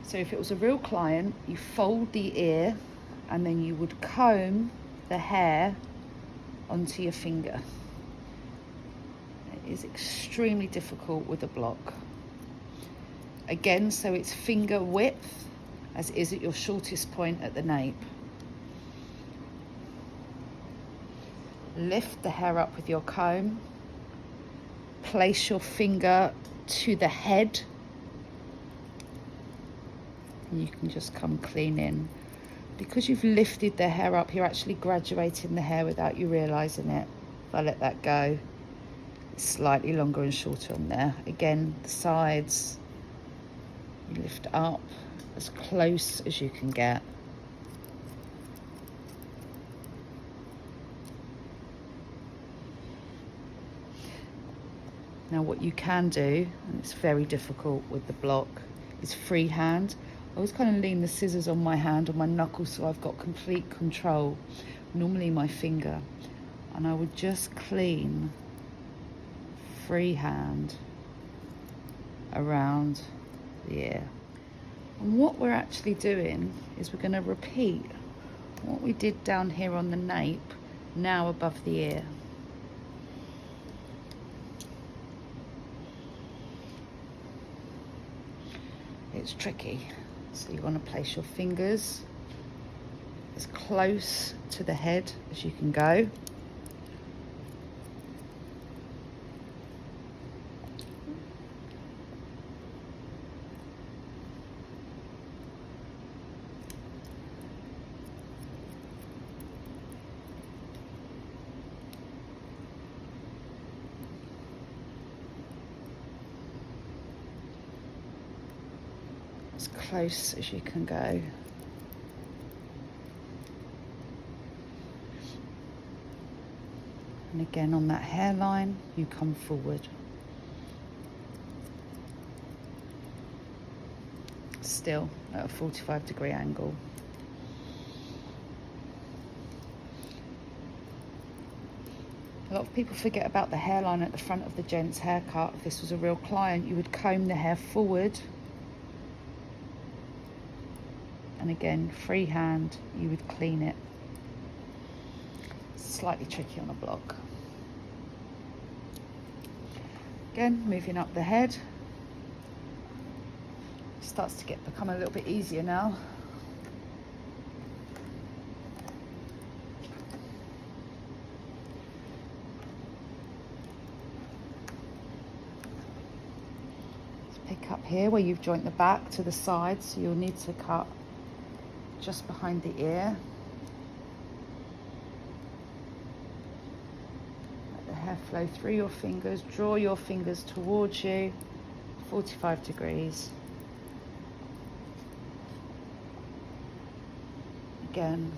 So if it was a real client, you fold the ear and then you would comb the hair onto your finger. It is extremely difficult with a block. Again, so it's finger width as it is at your shortest point at the nape. Lift the hair up with your comb. Place your finger to the head. And you can just come clean in. Because you've lifted the hair up, you're actually graduating the hair without you realising it. If I let that go, it's slightly longer and shorter on there. Again, the sides, you lift up as close as you can get. Now what you can do, and it's very difficult with the block, is freehand. I always kind of lean the scissors on my hand, on my knuckles, so I've got complete control, normally my finger. And I would just clean freehand around the ear. And what we're actually doing is we're going to repeat what we did down here on the nape, now above the ear. It's tricky, so you want to place your fingers as close to the head as you can go. As close as you can go. And again, on that hairline, you come forward. Still at a 45-degree angle. A lot of people forget about the hairline at the front of the gent's haircut. If this was a real client, you would comb the hair forward. And again, freehand, you would clean it. Slightly tricky on a block. Again, moving up the head. Starts to become a little bit easier now. Let's pick up here where you've joined the back to the side, so you'll need to cut just behind the ear. Let the hair flow through your fingers. Draw your fingers towards you, 45 degrees. Again.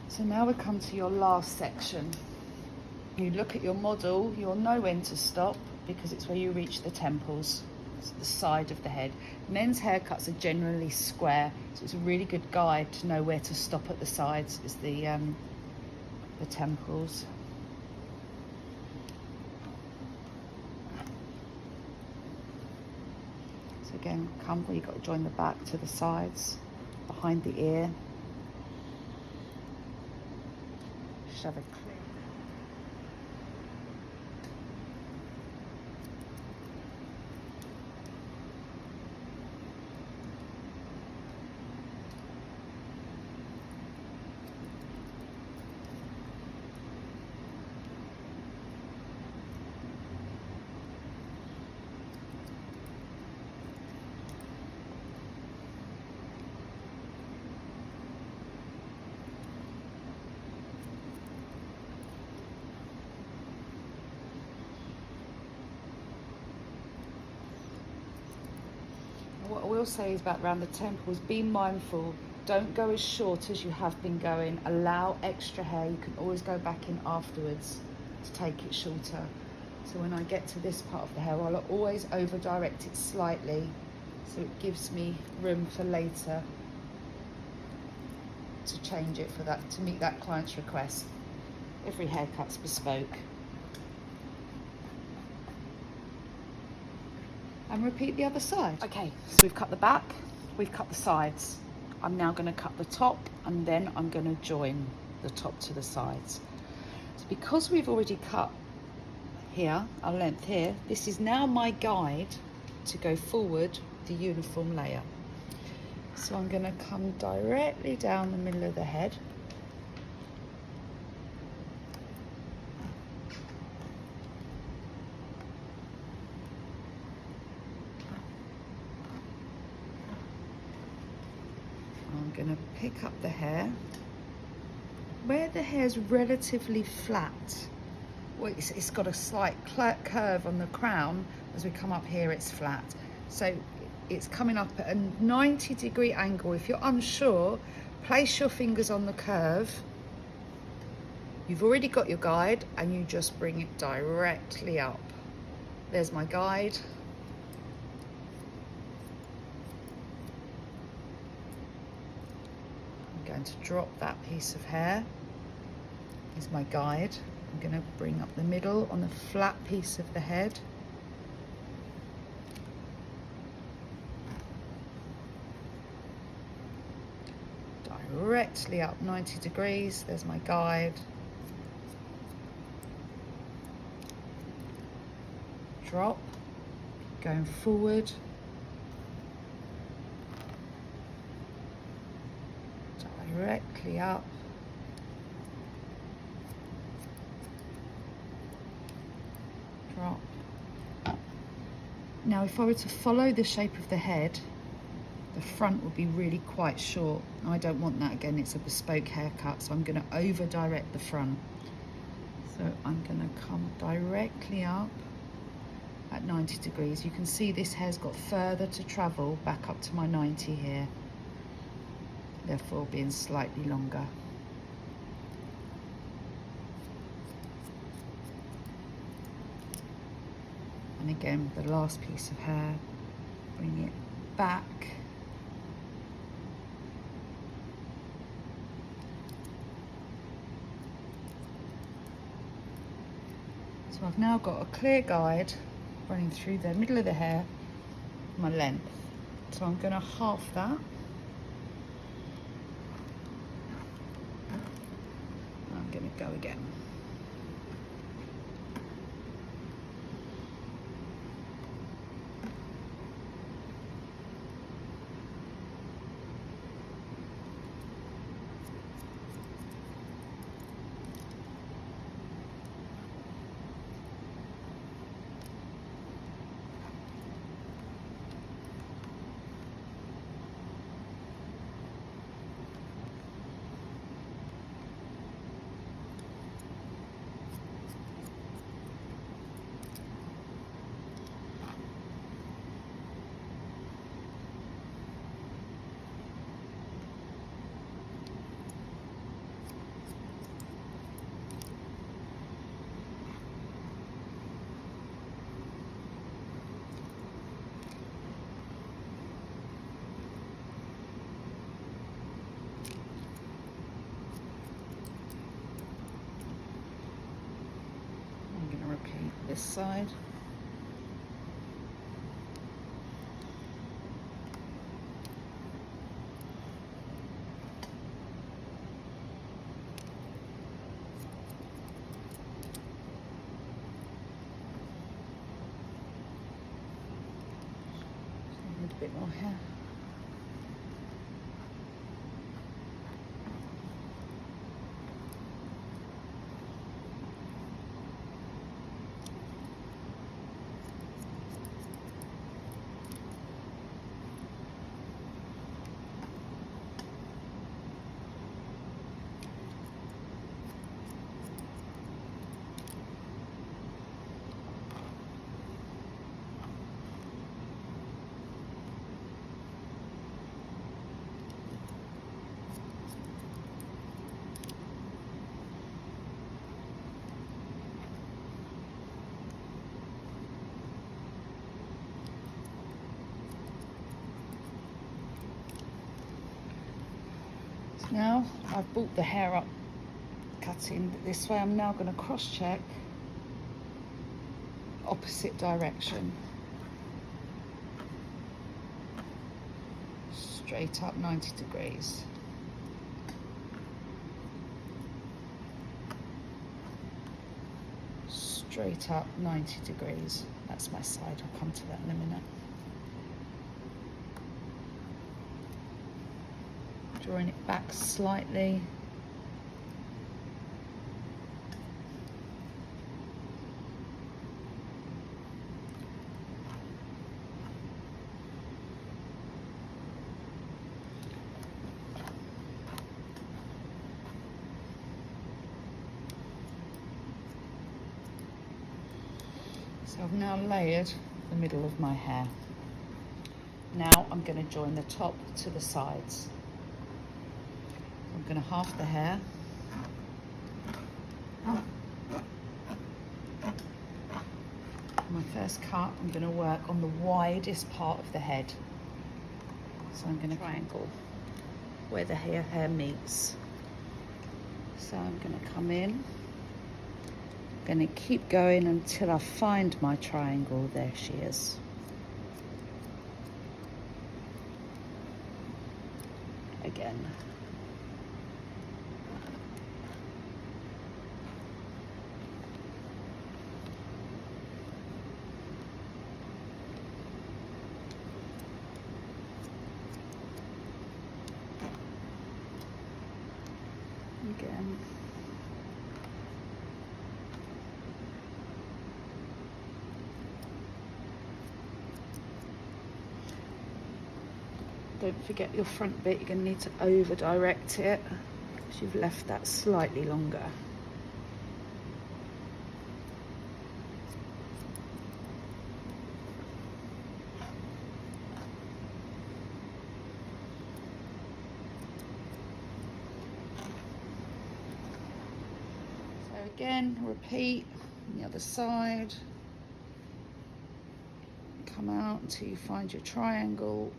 So now we come to your last section. You look at your model, you'll know when to stop because it's where you reach the temples. It's the side of the head. Men's haircuts are generally square, so it's a really good guide to know where to stop at the sides, is the temples. So again, come where you've got to join the back to the sides, behind the ear. Shove it clear. What I will say is about around the temples, be mindful. Don't go as short as you have been going. Allow extra hair. You can always go back in afterwards to take it shorter. So when I get to this part of the hair, I'll always over direct it slightly so it gives me room for later to change it for that, to meet that client's request. Every haircut's bespoke. And repeat the other side. Okay, so we've cut the back, we've cut the sides. I'm now going to cut the top, and then I'm going to join the top to the sides. So because we've already cut here, our length here, this is now my guide to go forward the uniform layer. So I'm going to come directly down the middle of the head. I'm going to pick up the hair. Where the hair's relatively flat, well, it's got a slight curve on the crown. As we come up here, it's flat. So it's coming up at a 90-degree angle. If you're unsure, place your fingers on the curve. You've already got your guide, and you just bring it directly up. There's my guide. I'm going to drop that piece of hair. Here's my guide. I'm going to bring up the middle on the flat piece of the head. Directly up 90 degrees. There's my guide. Drop. Going forward. Directly up. Drop. Now if I were to follow the shape of the head, the front would be really quite short. I don't want that. Again, it's a bespoke haircut, so I'm going to over direct the front. So I'm going to come directly up at 90 degrees. You can see this hair's got further to travel back up to my 90 here, therefore being slightly longer. And again, the last piece of hair, bring it back. So I've now got a clear guide running through the middle of the hair, my length. So I'm going to half that. I'm going to go again. Repeat this side. So need a bit more hair. Now I've brought the hair up cutting this way, I'm now going to cross check opposite direction, straight up 90 degrees. Straight up 90 degrees. That's my side, I'll come to that in a minute. Drawing it back slightly. So I've now layered the middle of my hair. Now I'm going to join the top to the sides. I'm going to half the hair. My first cut, I'm going to work on the widest part of the head. So I'm going to triangle where the hair meets. So I'm going to come in. Going to keep going until I find my triangle. There she is. Again. Again. Don't forget your front bit, you're going to need to over direct it because you've left that slightly longer. So again, repeat on the other side. Come out until you find your triangle.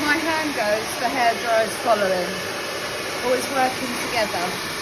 My hand goes, the hair dryer's following. Always working together.